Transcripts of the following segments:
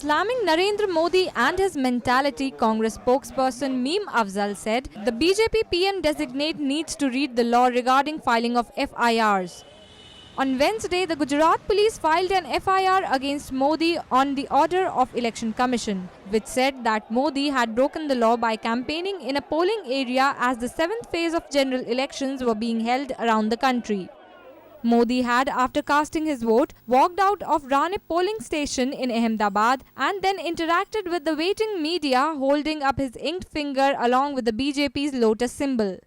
slamming Narendra Modi and his mentality, Congress spokesperson Meem Afzal said the BJP PM designate needs to read the law regarding filing of FIRs. On Wednesday, the Gujarat police filed an FIR against Modi on the order of Election Commission, which said that Modi had broken the law by campaigning in a polling area as the 7th phase of general elections were being held around the country. Modi had, after casting his vote, walked out of Ranip polling station in Ahmedabad and then interacted with the waiting media, holding up his inked finger along with the BJP's lotus symbol.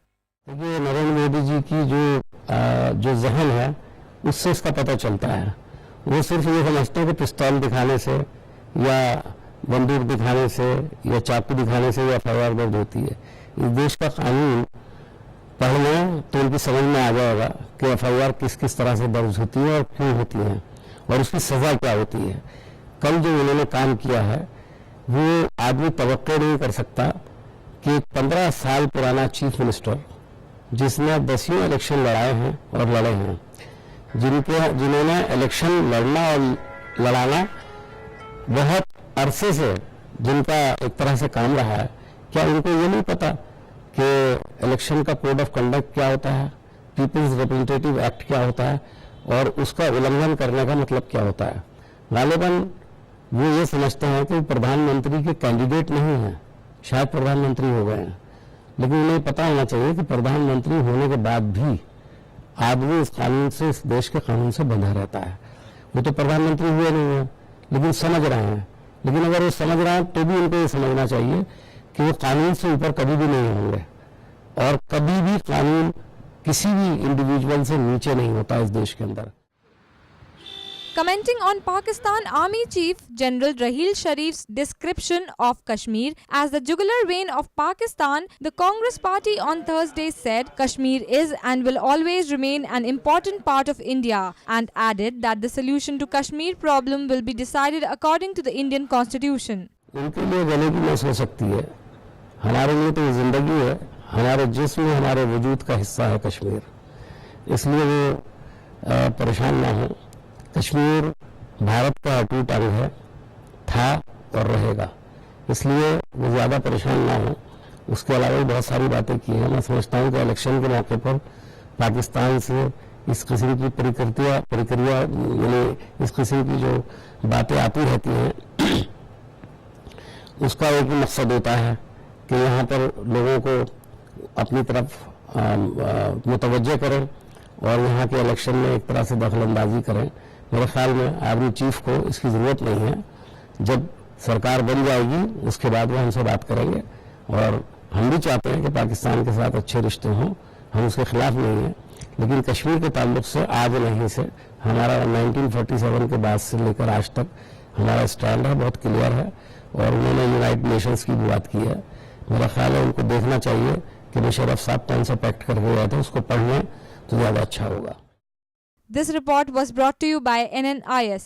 ये नरेंद्र मोदी जी की जो जहन है उससे इसका पता चलता है। वो सिर्फ ये समझते हैं कि पिस्तौल दिखाने से या बंदूक दिखाने से या चाकू दिखाने से या FIR दर्ज होती है। इस देश का कानून पढ़ना तो उनकी समझ में आ जाएगा कि FIR किस किस तरह से दर्ज होती है और क्यों होती है और उसकी सजा क्या होती है। कल जो उन्होंने काम किया है वो आदमी तवक्को नहीं कर सकता कि 15 साल पुराना चीफ मिनिस्टर जिसने 10 इलेक्शन लड़ाए हैं और लड़े हैं, जिन्होंने इलेक्शन लड़ना और लड़ाना बहुत अरसे से जिनका एक तरह से काम रहा है, क्या उनको ये नहीं पता कि इलेक्शन का कोड ऑफ कंडक्ट क्या होता है, पीपल्स रिप्रेजेंटेटिव एक्ट क्या होता है और उसका उल्लंघन करने का मतलब क्या होता है। गालिबन वो ये समझते हैं कि प्रधानमंत्री के कैंडिडेट नहीं हैं, शायद प्रधानमंत्री हो गए हैं, लेकिन उन्हें पता होना चाहिए कि प्रधानमंत्री होने के बाद भी आदमी इस कानून से, इस देश के कानून से बंधा रहता है। वो तो प्रधानमंत्री हुए नहीं है लेकिन समझ रहे हैं, लेकिन अगर वो समझ रहे हैं तो भी उनको ये समझना चाहिए कि वो कानून से ऊपर कभी भी नहीं होंगे और कभी भी कानून किसी भी इंडिविजुअल से नीचे नहीं होता इस देश के अंदर। Commenting on Pakistan Army Chief General Raheel Sharif's description of Kashmir as the jugular vein of Pakistan, the Congress party on Thursday said Kashmir is and will always remain an important part of India and added that the solution to Kashmir problem will be decided according to the Indian Constitution. उनके लिए गले की नस हो सकती है, हमारे लिए तो जिंदगी है, हमारे जिस्म में हमारे वजूद का हिस्सा है कश्मीर, इसलिए वो परेशान ना हो। कश्मीर भारत का अटूट अंग है, था और रहेगा, इसलिए वो ज़्यादा परेशान ना हो। उसके अलावा भी बहुत सारी बातें की हैं। मैं समझता हूँ कि इलेक्शन के मौके पर पाकिस्तान से इस किस्म की प्रक्रिया यानी इस किस्म की जो बातें आती रहती हैं उसका एक ही मकसद होता है कि यहाँ पर लोगों को अपनी तरफ मुतवज्जे करें और यहाँ के इलेक्शन में एक तरह से दखलंदाजी करें। मेरे ख्याल में आर्मी चीफ को इसकी ज़रूरत नहीं है। जब सरकार बन जाएगी उसके बाद वो हमसे बात करेंगे और हम भी चाहते हैं कि पाकिस्तान के साथ अच्छे रिश्ते हों, हम उसके खिलाफ नहीं हैं, लेकिन कश्मीर के ताल्लुक से आज नहीं से हमारा 1947 के बाद से लेकर आज तक हमारा स्टैंड है, बहुत क्लियर है और उन्होंने यूनाइटेड नेशंस की भी बात की है। मेरा ख्याल है उनको देखना चाहिए कि मुशर्रफ साहब कौन सा पैक्ट करके गए थे, उसको पढ़ने तो ज़्यादा अच्छा होगा। This report was brought to you by NNIS.